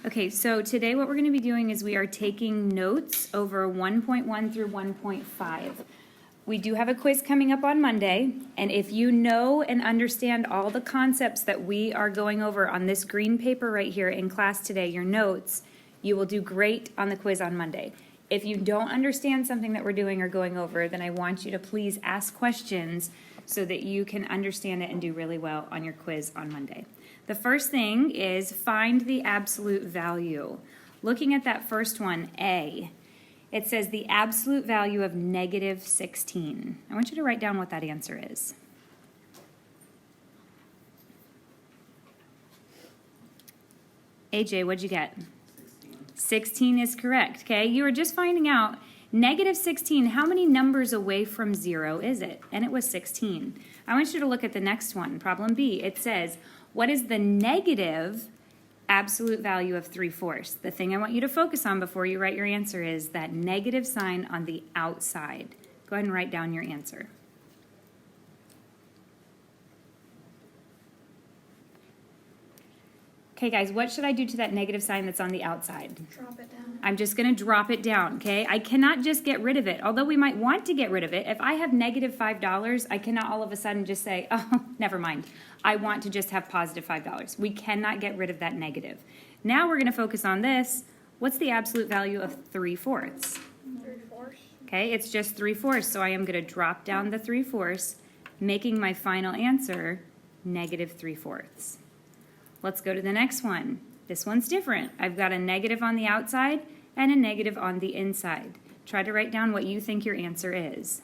Okay, so today what we're going to be doing is we are taking notes over 1.1 through 1.5. We do have a quiz coming up on Monday, and if you know and understand all the concepts that we are going over on this green paper right here in class today, your notes, you will do great on the quiz on Monday. If you don't understand something that we're doing or going over, then I want you to please ask questions so that you can understand it and do really well on your quiz on Monday. The first thing is find the absolute value. Looking at that first one, A, it says the absolute value of negative 16. I want you to write down what that answer is. AJ, what'd you get? 16 is correct, okay? You were just finding out negative 16, how many numbers away from 0 is it? And it was 16. I want you to look at the next one, problem B. It says, what is the negative absolute value of 3/4? The thing I want you to focus on before you write your answer is that negative sign on the outside. Go ahead and write down your answer. Okay, guys, what should I do to that negative sign that's on the outside? Drop it down. I'm just going to drop it down, okay? I cannot just get rid of it, although we might want to get rid of it. If I have negative $5, I cannot all of a sudden just say, oh, never mind. I want to just have positive $5. We cannot get rid of that negative. Now we're going to focus on this. What's the absolute value of 3/4? 3/4. Okay, it's just 3/4, so I am going to drop down the 3/4, making my final answer negative 3/4. Let's go to the next one. This one's different. I've got a negative on the outside and a negative on the inside. Try to write down what you think your answer is.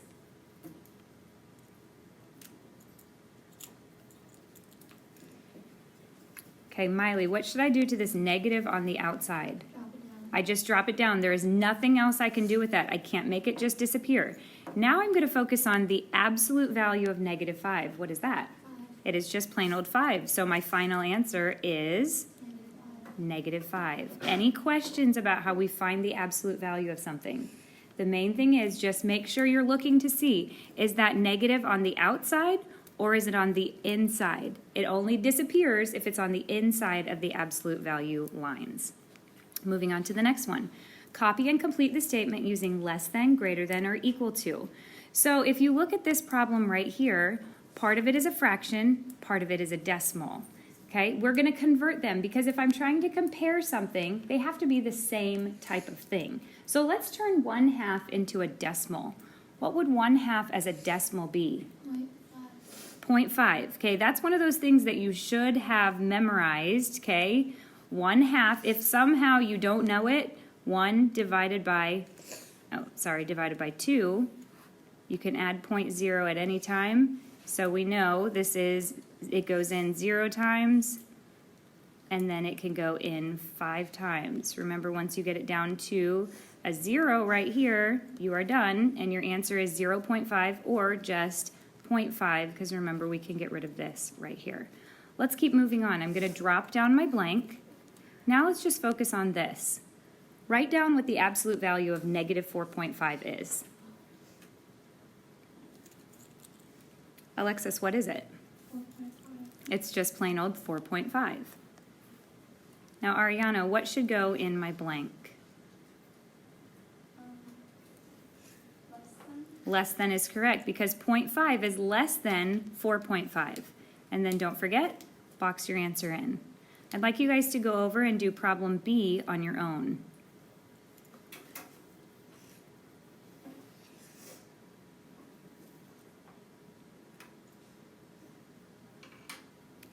Okay, Miley, what should I do to this negative on the outside? Drop it down. I just drop it down. There is nothing else I can do with that. I can't make it just disappear. Now I'm going to focus on the absolute value of negative 5. What is that? 5. It is just plain old 5. So my final answer is Negative 5. negative 5. Any questions about how we find the absolute value of something? The main thing is just make sure you're looking to see, is that negative on the outside or is it on the inside? It only disappears if it's on the inside of the absolute value lines. Moving on to the next one. Copy and complete the statement using less than, greater than, or equal to. So if you look at this problem right here, part of it is a fraction, part of it is a decimal. Okay, we're going to convert them because if I'm trying to compare something, they have to be the same type of thing. So let's turn 1/2 into a decimal. What would 1/2 as a decimal be? 0.5. Okay, that's one of those things that you should have memorized. Okay, 1/2. If somehow you don't know it, 1 divided by, divided by 2. You can add 0.0 at any time. So we know this is, it goes in 0 times, and then it can go in 5 times. Remember, once you get it down to a 0 right here, you are done, and your answer is 0.5 or just 0.5, because remember, we can get rid of this right here. Let's keep moving on. I'm going to drop down my blank. Now let's just focus on this. Write down what the absolute value of negative 4.5 is. Alexis, what is it? 4.5. It's just plain old 4.5. Now, Ariana, what should go in my blank? Less than. Less than is correct because 0.5 is less than 4.5. And then don't forget, box your answer in. I'd like you guys to go over and do problem B on your own.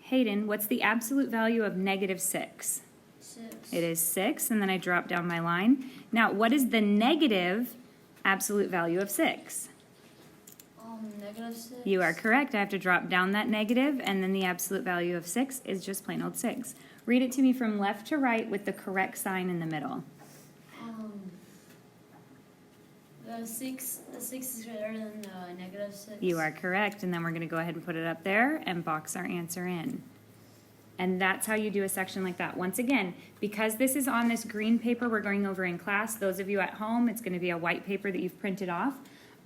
Hayden, what's the absolute value of negative 6? 6. It is 6, and then I drop down my line. Now, what is the negative absolute value of 6? Negative 6. You are correct. I have to drop down that negative, and then the absolute value of 6 is just plain old 6. Read it to me from left to right with the correct sign in the middle. The 6 is greater than the negative 6. You are correct, and then we're going to go ahead and put it up there and box our answer in. And that's how you do a section like that. Once again, because this is on this green paper we're going over in class, those of you at home, it's going to be a white paper that you've printed off.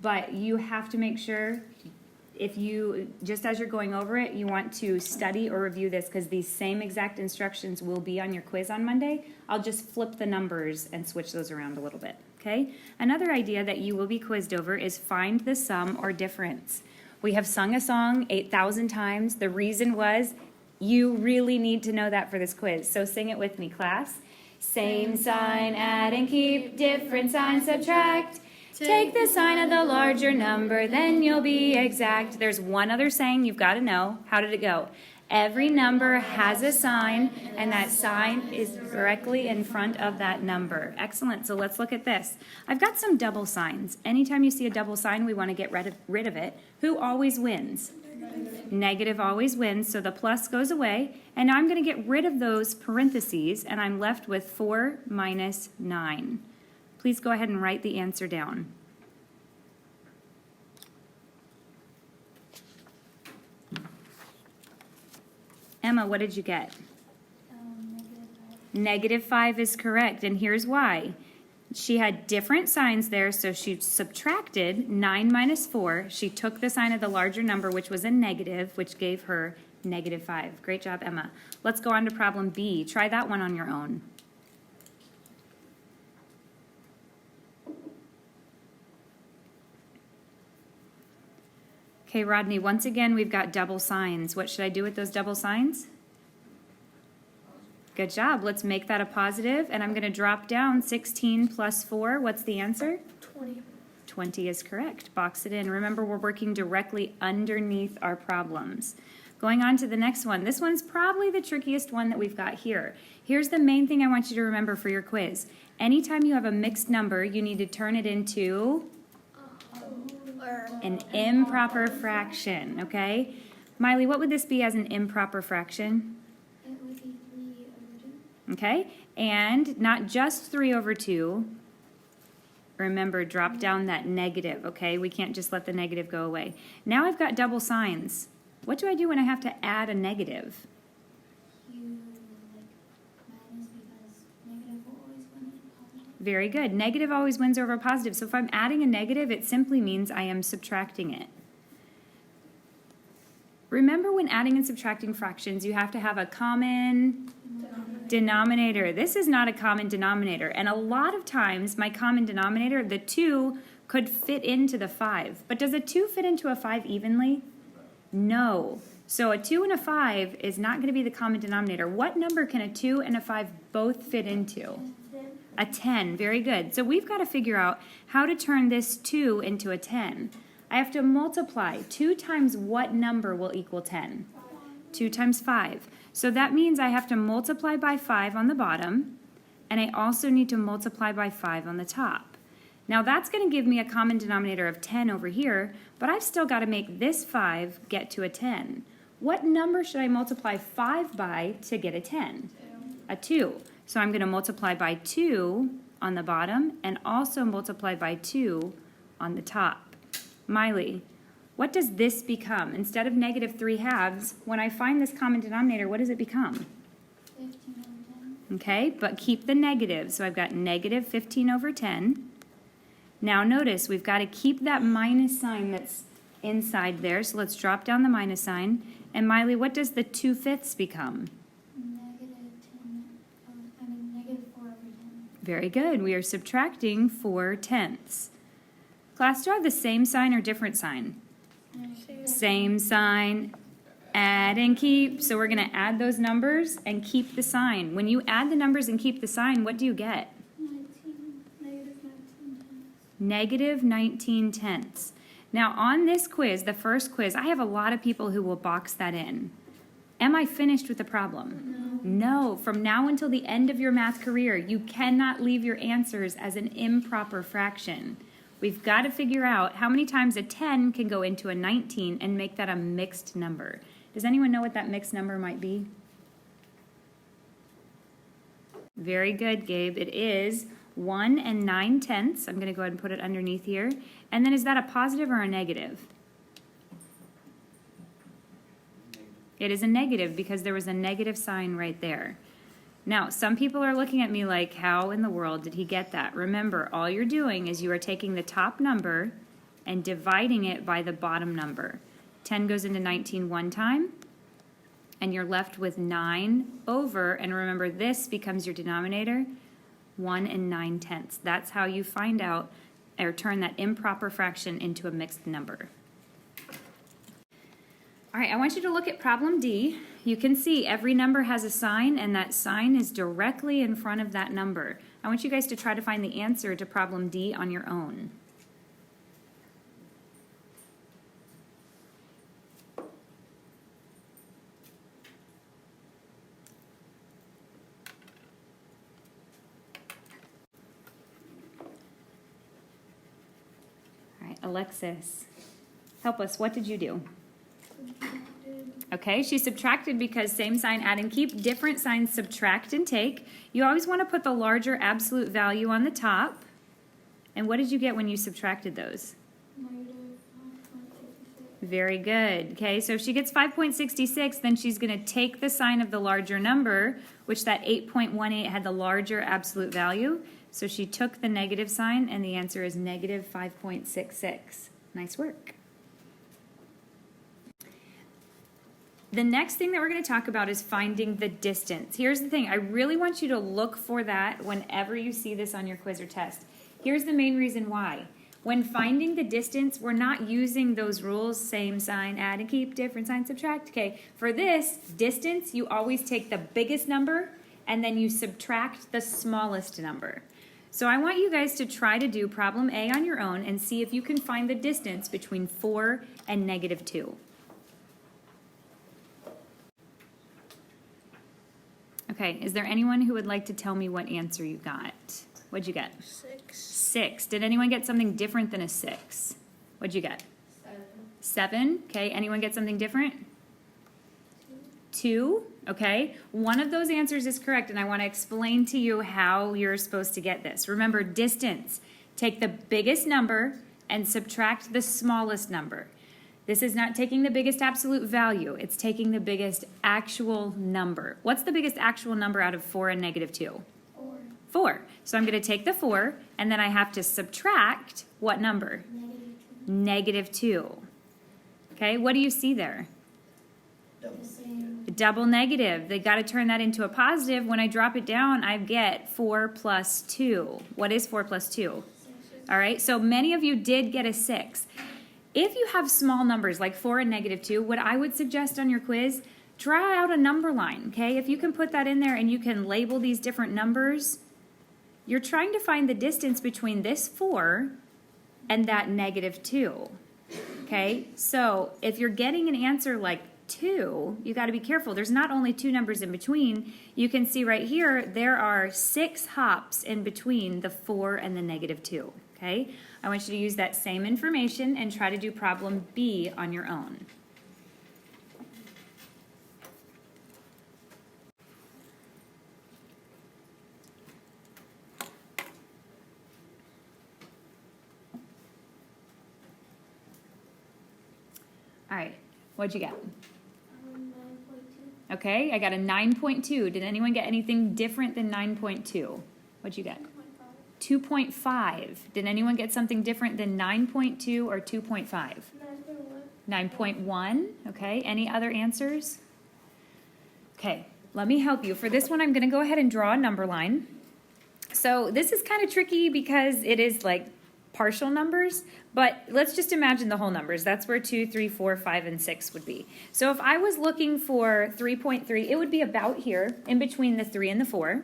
But you have to make sure if you, just as you're going over it, you want to study or review this because these same exact instructions will be on your quiz on Monday. I'll just flip the numbers and switch those around a little bit, okay? Another idea that you will be quizzed over is find the sum or difference. We have sung a song 8,000 times. The reason was you really need to know that for this quiz. So sing it with me, class. Same sign, add and keep, different sign, subtract. Take the sign of the larger number, then you'll be exact. There's one other saying you've got to know. How did it go? Every number has a sign, and that sign is directly in front of that number. Excellent. So let's look at this. I've got some double signs. Anytime you see a double sign, we want to get rid of it. Who always wins? Negative always wins, so the plus goes away. And now I'm going to get rid of those parentheses, and I'm left with 4 minus 9. Please go ahead and write the answer down. Emma, what did you get? -5 is correct, and here's why. She had different signs there, so she subtracted 9 minus 4. She took the sign of the larger number, which was a negative, which gave her -5. Great job, Emma. Let's go on to problem B. Try that one on your own. Okay, Rodney, once again, we've got double signs. What should I do with those double signs? Good job. Let's make that a positive, and I'm going to drop down 16 plus 4. What's the answer? 20. 20 is correct. Box it in. Remember, we're working directly underneath our problems. Going on to the next one. This one's probably the trickiest one that we've got here. Here's the main thing I want you to remember for your quiz. Anytime you have a mixed number, you need to turn it into an improper fraction, okay? Miley, what would this be as an improper fraction? It would be 3 over 2. Okay, and not just 3 over 2. Remember, drop down that negative, okay? We can't just let the negative go away. Now I've got double signs. What do I do when I have to add a negative? You minus because negative will always win over positive. Very good. Negative always wins over positive. So if I'm adding a negative, it simply means I am subtracting it. Remember, when adding and subtracting fractions, you have to have a common denominator. This is not a common denominator. And a lot of times, my common denominator, the 2, could fit into the 5. But does a 2 fit into a 5 evenly? No. So a 2 and a 5 is not going to be the common denominator. What number can a 2 and a 5 both fit into? A 10. Very good. So we've got to figure out how to turn this 2 into a 10. I have to multiply. 2 times what number will equal 10? 2 times 5. So that means I have to multiply by 5 on the bottom, and I also need to multiply by 5 on the top. Now that's going to give me a common denominator of 10 over here, but I've still got to make this 5 get to a 10. What number should I multiply 5 by to get a 10? 2. A 2. So I'm going to multiply by 2 on the bottom and also multiply by 2 on the top. Miley, what does this become? Instead of -3/2, when I find this common denominator, what does it become? 15 over 10. Okay, but keep the negative. So I've got -15 over 10. Now notice, we've got to keep that minus sign that's inside there. So let's drop down the minus sign. And Miley, what does the 2/5 become? -4 over 10. Very good. We are subtracting 4/10. Class, do I have the same sign or different sign? Same sign. Add and keep. So we're going to add those numbers and keep the sign. When you add the numbers and keep the sign, what do you get? -19/10. Now on this quiz, the first quiz, I have a lot of people who will box that in. Am I finished with the problem? No. From now until the end of your math career, you cannot leave your answers as an improper fraction. We've got to figure out how many times a 10 can go into a 19 and make that a mixed number. Does anyone know what that mixed number might be? Very good, Gabe. It is 1 9/10. I'm going to go ahead and put it underneath here. And then is that a positive or a negative? It is a negative because there was a negative sign right there. Now, some people are looking at me like, how in the world did he get that? Remember, all you're doing is you are taking the top number and dividing it by the bottom number. 10 goes into 19 one time, and you're left with 9 over, and remember this becomes your denominator, 1 9/10. That's how you find out or turn that improper fraction into a mixed number. All right, I want you to look at problem D. You can see every number has a sign, and that sign is directly in front of that number. I want you guys to try to find the answer to problem D on your own. All right, Alexis, help us. What did you do? Okay, she subtracted because same sign, add and keep, different signs, subtract and take. You always want to put the larger absolute value on the top. And what did you get when you subtracted those? Negative 5.66. Very good. Okay, so if she gets 5.66, then she's going to take the sign of the larger number, which that 8.18 had the larger absolute value. So she took the negative sign, and the answer is negative 5.66. Nice work. The next thing that we're going to talk about is finding the distance. Here's the thing. I really want you to look for that whenever you see this on your quiz or test. Here's the main reason why. When finding the distance, we're not using those rules, same sign, add and keep, different sign, subtract. Okay, for this distance, you always take the biggest number and then you subtract the smallest number. So I want you guys to try to do problem A on your own and see if you can find the distance between 4 and negative 2. Okay, is there anyone who would like to tell me what answer you got? What'd you get? 6. 6. Did anyone get something different than a 6? What'd you get? 7. Okay, anyone get something different? 2. Okay, one of those answers is correct, and I want to explain to you how you're supposed to get this. Remember, distance. Take the biggest number and subtract the smallest number. This is not taking the biggest absolute value. It's taking the biggest actual number. What's the biggest actual number out of 4 and negative 2? 4. 4. So I'm going to take the 4, and then I have to subtract what number? Negative 2. Negative 2. Okay, what do you see there? The same. Double negative. They got to turn that into a positive. When I drop it down, I get 4 plus 2. What is 4 plus 2? 6. All right, so many of you did get a 6. If you have small numbers like 4 and negative 2, what I would suggest on your quiz, draw out a number line, okay? If you can put that in there and you can label these different numbers, you're trying to find the distance between this 4 and that negative 2, okay? So if you're getting an answer like 2, you got to be careful. There's not only 2 numbers in between. You can see right here, there are 6 hops in between the 4 and the negative 2, okay? I want you to use that same information and try to do problem B on your own. All right, what'd you get? 9.2. Okay, I got a 9.2. Did anyone get anything different than 9.2? What'd you get? 2.5. 2.5. Did anyone get something different than 9.2 or 2.5? 9.1. 9.1. Okay, any other answers? Okay, let me help you. For this one, I'm going to go ahead and draw a number line. So this is kind of tricky because it is like partial numbers, but let's just imagine the whole numbers. That's where 2, 3, 4, 5, and 6 would be. So if I was looking for 3.3, it would be about here, in between the 3 and the 4.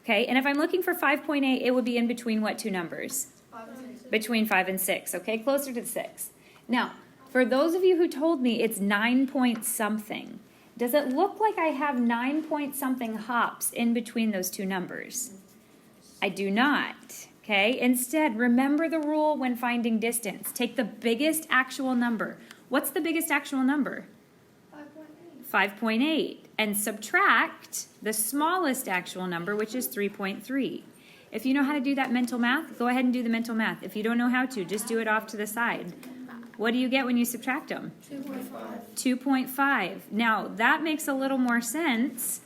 Okay, and if I'm looking for 5.8, it would be in between what two numbers? 5 and 6. Between 5 and 6, okay, closer to 6. Now, for those of you who told me it's 9 point something, does it look like I have 9 point something hops in between those two numbers? I do not, okay? Instead, remember the rule when finding distance. Take the biggest actual number. What's the biggest actual number? 5.8. 5.8, and subtract the smallest actual number, which is 3.3. If you know how to do that mental math, go ahead and do the mental math. If you don't know how to, just do it off to the side. What do you get when you subtract them? 2.5. 2.5. Now, that makes a little more sense.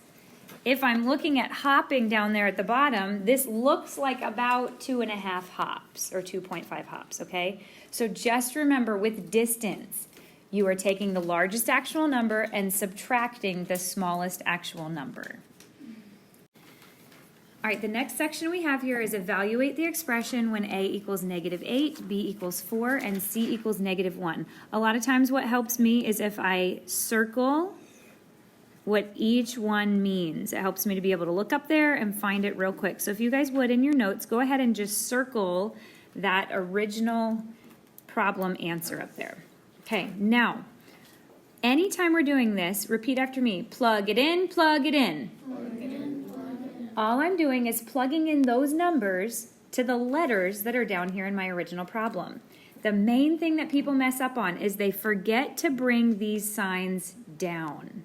If I'm looking at hopping down there at the bottom, this looks like about 2.5 hops, or 2.5 hops, okay? So just remember with distance, You are taking the largest actual number and subtracting the smallest actual number. All right, the next section we have here is evaluate the expression when A equals -8, B equals 4, and C equals -1. A lot of times what helps me is if I circle what each one means. It helps me to be able to look up there and find it real quick. So if you guys would, in your notes, go ahead and just circle that original problem answer up there. Okay, now, anytime we're doing this, repeat after me. Plug it in, plug it in. All I'm doing is plugging in those numbers to the letters that are down here in my original problem. The main thing that people mess up on is they forget to bring these signs down.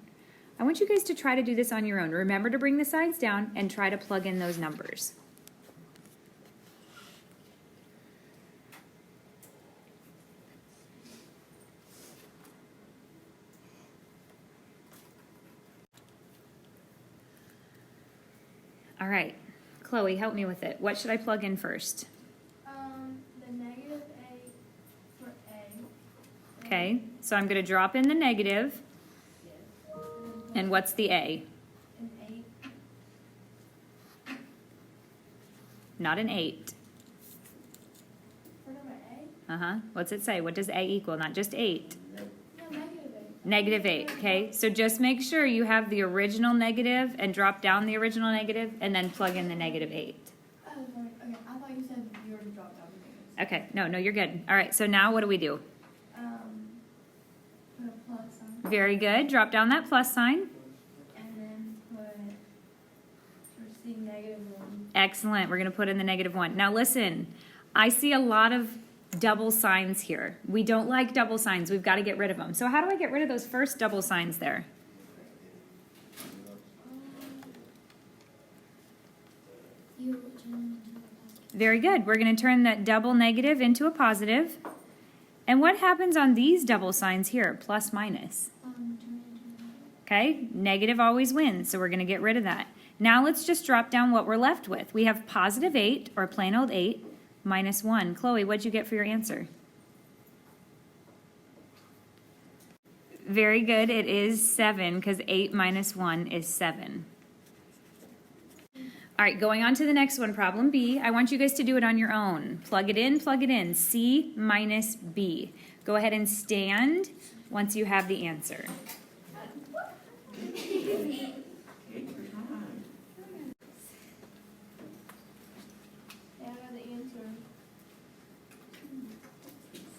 I want you guys to try to do this on your own. Remember to bring the signs down and try to plug in those numbers. All right, Chloe, help me with it. What should I plug in first? The negative A for A. Okay, so I'm going to drop in the negative. And what's the A? An 8. Not an 8. For number A? Uh-huh. What's it say? What does A equal? Not just 8. No, -8. -8, okay? So just make sure you have the original negative and drop down the original negative and then plug in the -8. Oh, sorry. Okay, I thought you said you already dropped out the negatives. Okay, no, you're good. All right, so now what do we do? Put a plus sign. Very good. Drop down that plus sign. And then put, for C, -1. Excellent. We're going to put in the -1. Now listen, I see a lot of double signs here. We don't like double signs. We've got to get rid of them. So how do I get rid of those first double signs there? You turn it into a positive. Very good. We're going to turn that double negative into a positive. And what happens on these double signs here? Plus, minus. Turn it into a negative. Okay, negative always wins, so we're going to get rid of that. Now let's just drop down what we're left with. We have +8, or plain old 8, -1. Chloe, what'd you get for your answer? Very good, it is 7, because 8 minus 1 is 7. All right, going on to the next one, problem B. I want you guys to do it on your own. Plug it in, C minus B. Go ahead and stand once you have the answer. Yeah, I got the answer.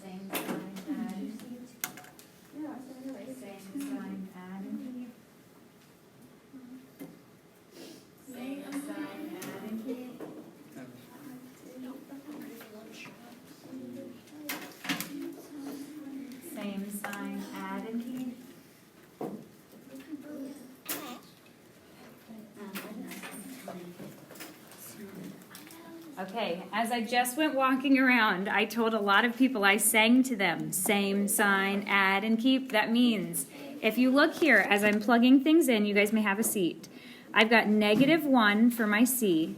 Same sign, add. Yeah, I said it right. Same sign, add and keep. Same sign, add and keep. Same sign, add and keep. Okay, as I just went walking around, I told a lot of people, I sang to them, same sign, add and keep. That means, if you look here, as I'm plugging things in, you guys may have a seat. I've got -1 for my C.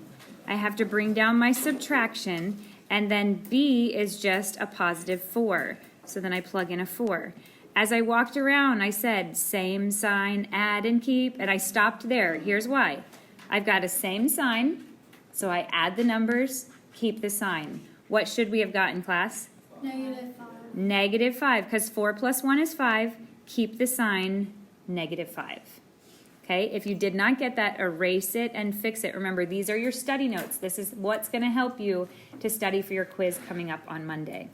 I have to bring down my subtraction, and then B is just a +4. So then I plug in a 4. As I walked around, I said, same sign, add and keep, and I stopped there. Here's why. I've got a same sign, so I add the numbers, keep the sign. What should we have gotten, class? -5. -5, because 4 plus 1 is 5. Keep the sign, -5. Okay, if you did not get that, erase it and fix it. Remember, these are your study notes. This is what's going to help you to study for your quiz coming up on Monday.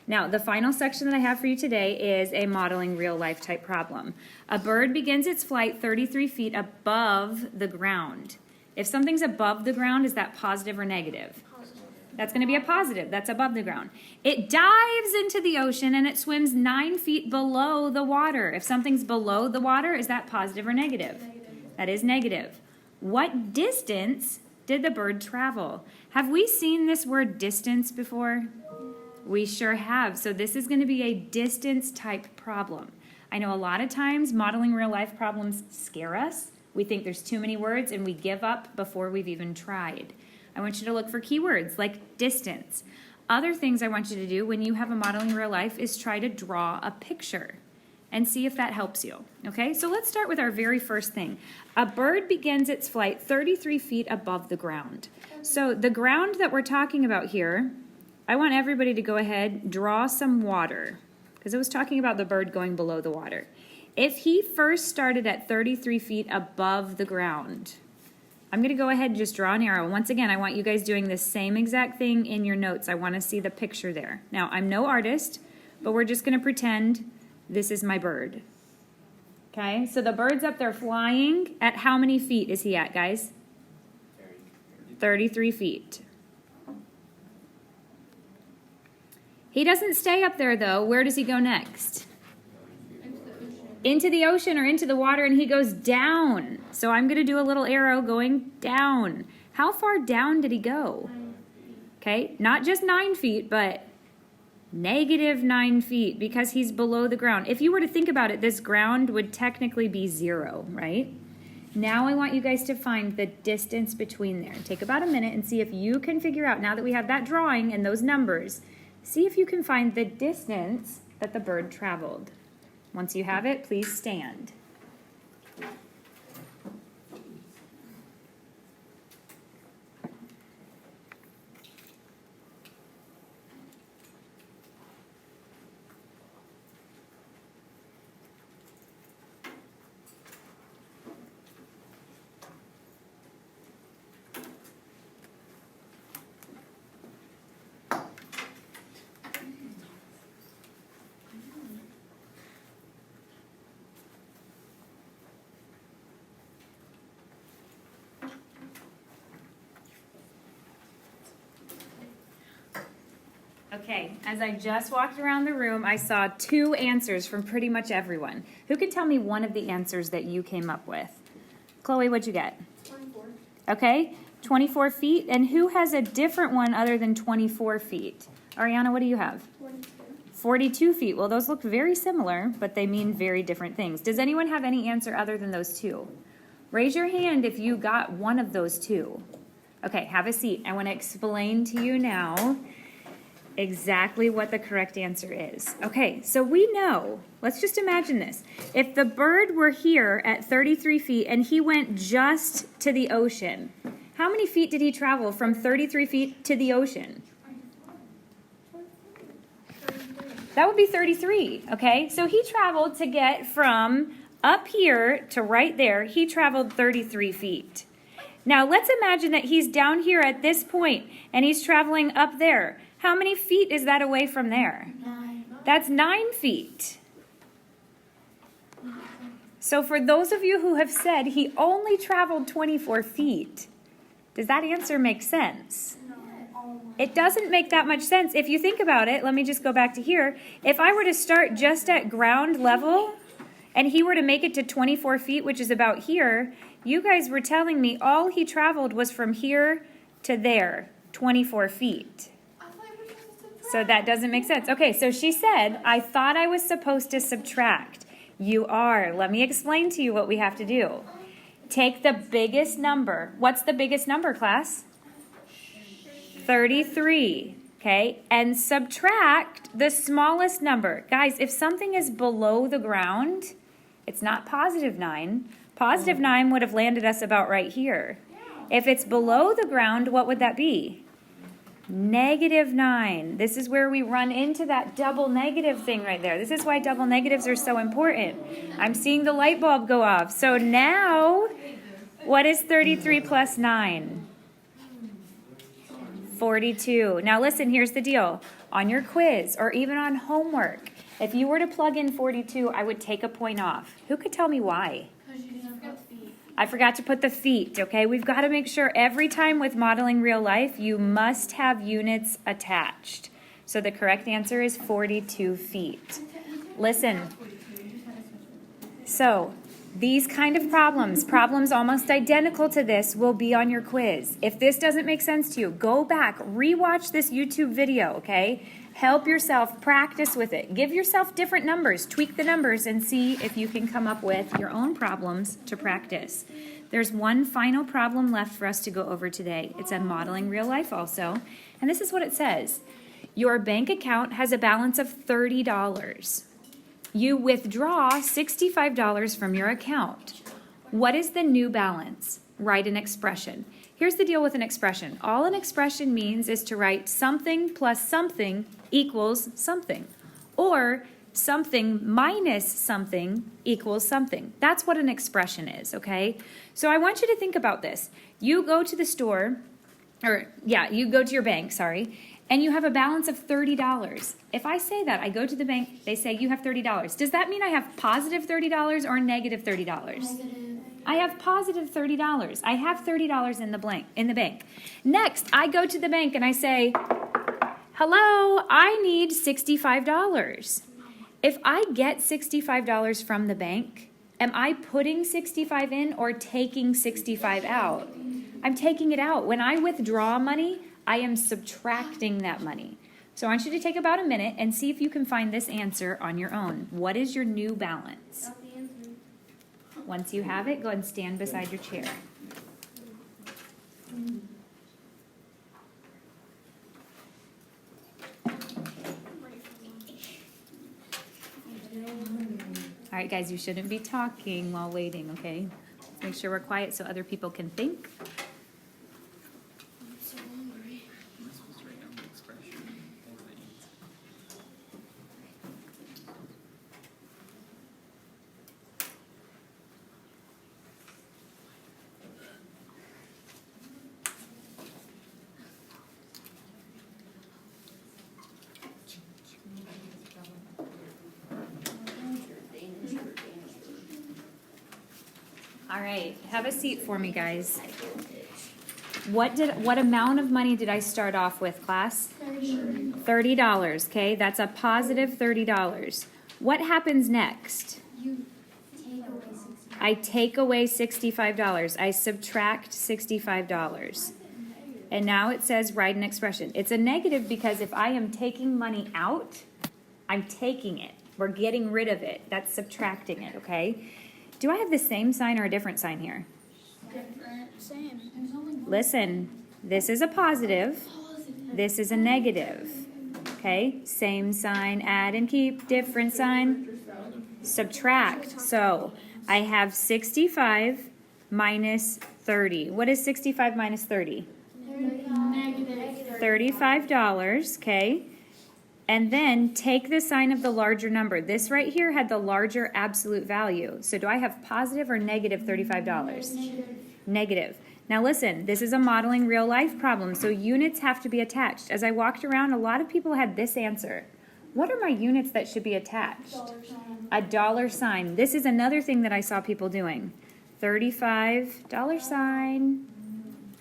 Now, the final section that I have for you today is a modeling real-life type problem. A bird begins its flight 33 feet above the ground. If something's above the ground, is that positive or negative? Positive. That's going to be a positive. That's above the ground. It dives into the ocean and it swims 9 feet below the water. If something's below the water, is that positive or negative? Negative. That is negative. What distance did the bird travel? Have we seen this word distance before? We sure have. So this is going to be a distance type problem. I know a lot of times modeling real life problems scare us. We think there's too many words and we give up before we've even tried. I want you to look for keywords like distance. Other things I want you to do when you have a modeling real life is try to draw a picture. and see if that helps you. Okay, so let's start with our very first thing. A bird begins its flight 33 feet above the ground. So the ground that we're talking about here, I want everybody to go ahead, draw some water, because it was talking about the bird going below the water. If he first started at 33 feet above the ground, I'm going to go ahead and just draw an arrow. Once again, I want you guys doing the same exact thing in your notes. I want to see the picture there. Now, I'm no artist, but we're just going to pretend this is my bird. Okay, so the bird's up there flying. At how many feet is he at, guys? 33 feet. He doesn't stay up there, though. Where does he go next? Into the ocean or into the water, and he goes down. So I'm going to do a little arrow going down. How far down did he go? Okay, not just 9 feet, but -9 feet, because he's below the ground. If you were to think about it, this ground would technically be 0, right? Now I want you guys to find the distance between there. Take about a minute and see if you can figure out, now that we have that drawing and those numbers, see if you can find the distance that the bird traveled. Once you have it, please stand. Okay, as I just walked around the room, I saw 2 answers from pretty much everyone. Who could tell me one of the answers that you came up with? Chloe, what'd you get? 24. Okay, 24 feet. And who has a different one other than 24 feet? Ariana, what do you have? 42. 42 feet. Well, those look very similar, but they mean very different things. Does anyone have any answer other than those 2? Raise your hand if you got one of those 2. Okay, have a seat. I want to explain to you now exactly what the correct answer is. Okay, so we know, let's just imagine this. If the bird were here at 33 feet and he went just to the ocean, how many feet did he travel from 33 feet to the ocean? That would be 33, okay? So he traveled to get from up here to right there, he traveled 33 feet. Now let's imagine that he's down here at this point and he's traveling up there. How many feet is that away from there? 9. That's 9 feet. So for those of you who have said he only traveled 24 feet, does that answer make sense? It doesn't make that much sense. If you think about it, let me just go back to here. If I were to start just at ground level and he were to make it to 24 feet, which is about here, you guys were telling me all he traveled was from here to there, 24 feet. So that doesn't make sense. Okay, so she said, I thought I was supposed to subtract. You are. Let me explain to you what we have to do. Take the biggest number. What's the biggest number, class? 33. Okay, and subtract the smallest number. Guys, if something is below the ground, it's not +9. +9 would have landed us about right here. If it's below the ground, what would that be? -9. This is where we run into that double negative thing right there. This is why double negatives are so important. I'm seeing the light bulb go off. So now, what is 33 plus 9? 42. Now listen, here's the deal. On your quiz or even on homework, if you were to plug in 42, I would take a point off. Who could tell me why? Because you didn't forget feet. I forgot to put the feet, okay? We've got to make sure every time with modeling real life, you must have units attached. So the correct answer is 42 feet. Listen. So these kind of problems almost identical to this, will be on your quiz. If this doesn't make sense to you, go back, rewatch this YouTube video, okay? Help yourself, practice with it. Give yourself different numbers, tweak the numbers, and see if you can come up with your own problems to practice. There's one final problem left for us to go over today. It's a modeling real life also. And this is what it says. Your bank account has a balance of $30. You withdraw $65 from your account. What is the new balance? Write an expression. Here's the deal with an expression. All an expression means is to write something plus something equals something. Or something minus something equals something. That's what an expression is, okay? So I want you to think about this. You go to the store, you go to your bank, and you have a balance of $30. If I say that, I go to the bank, they say you have $30. Does that mean I have positive $30 or negative $30? Negative. I have positive $30. I have $30 in the bank. Next, I go to the bank and I say, hello, I need $65. If I get $65 from the bank, am I putting 65 in or taking 65 out? I'm taking it out. When I withdraw money, I am subtracting that money. So I want you to take about a minute and see if you can find this answer on your own. What is your new balance? Got the answer. Once you have it, go ahead and stand beside your chair. All right, guys, you shouldn't be talking while waiting, okay? Make sure we're quiet so other people can think. I'm so hungry. Am I supposed to write down the expression or the answer? All right, have a seat for me, guys. What amount of money did I start off with, class? $30, okay? That's a positive $30. What happens next? You take away 60. I take away $65. I subtract $65. And now it says write an expression. It's a negative because if I am taking money out, I'm taking it. We're getting rid of it. That's subtracting it, okay? Do I have the same sign or a different sign here? Different. Same. There's only one. Listen, this is a positive. Positive. This is a negative. Okay? Same sign, add and keep, different sign, subtract. So I have 65 minus 30. What is 65 minus 30? Negative. $35, okay? And then take the sign of the larger number. This right here had the larger absolute value. So do I have positive or negative $35? Negative. Negative. Now listen, this is a modeling real life problem, so units have to be attached. As I walked around, a lot of people had this answer. What are my units that should be attached? $sign. A dollar sign. This is another thing that I saw people doing. $35 sign.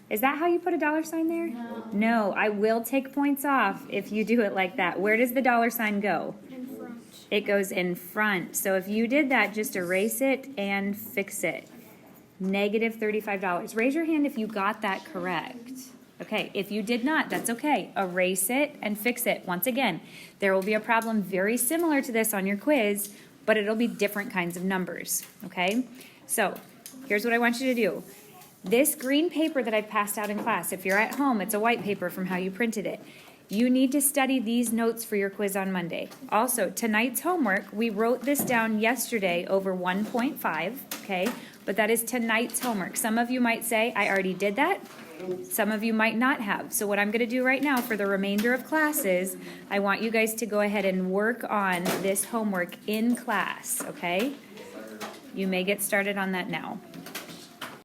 Is that how you put a dollar sign there? No. No, I will take points off if you do it like that. Where does the dollar sign go? In front. It goes in front. So if you did that, just erase it and fix it. Negative $35. Raise your hand if you got that correct. Okay, if you did not, that's okay. Erase it and fix it. Once again, there will be a problem very similar to this on your quiz, but it'll be different kinds of numbers, okay? So here's what I want you to do. This green paper that I passed out in class, if you're at home, it's a white paper from how you printed it. You need to study these notes for your quiz on Monday. Also, tonight's homework, we wrote this down yesterday over 1.5, okay? But that is tonight's homework. Some of you might say, I already did that. Some of you might not have. So what I'm going to do right now for the remainder of classes, I want you guys to go ahead and work on this homework in class, okay? You may get started on that now.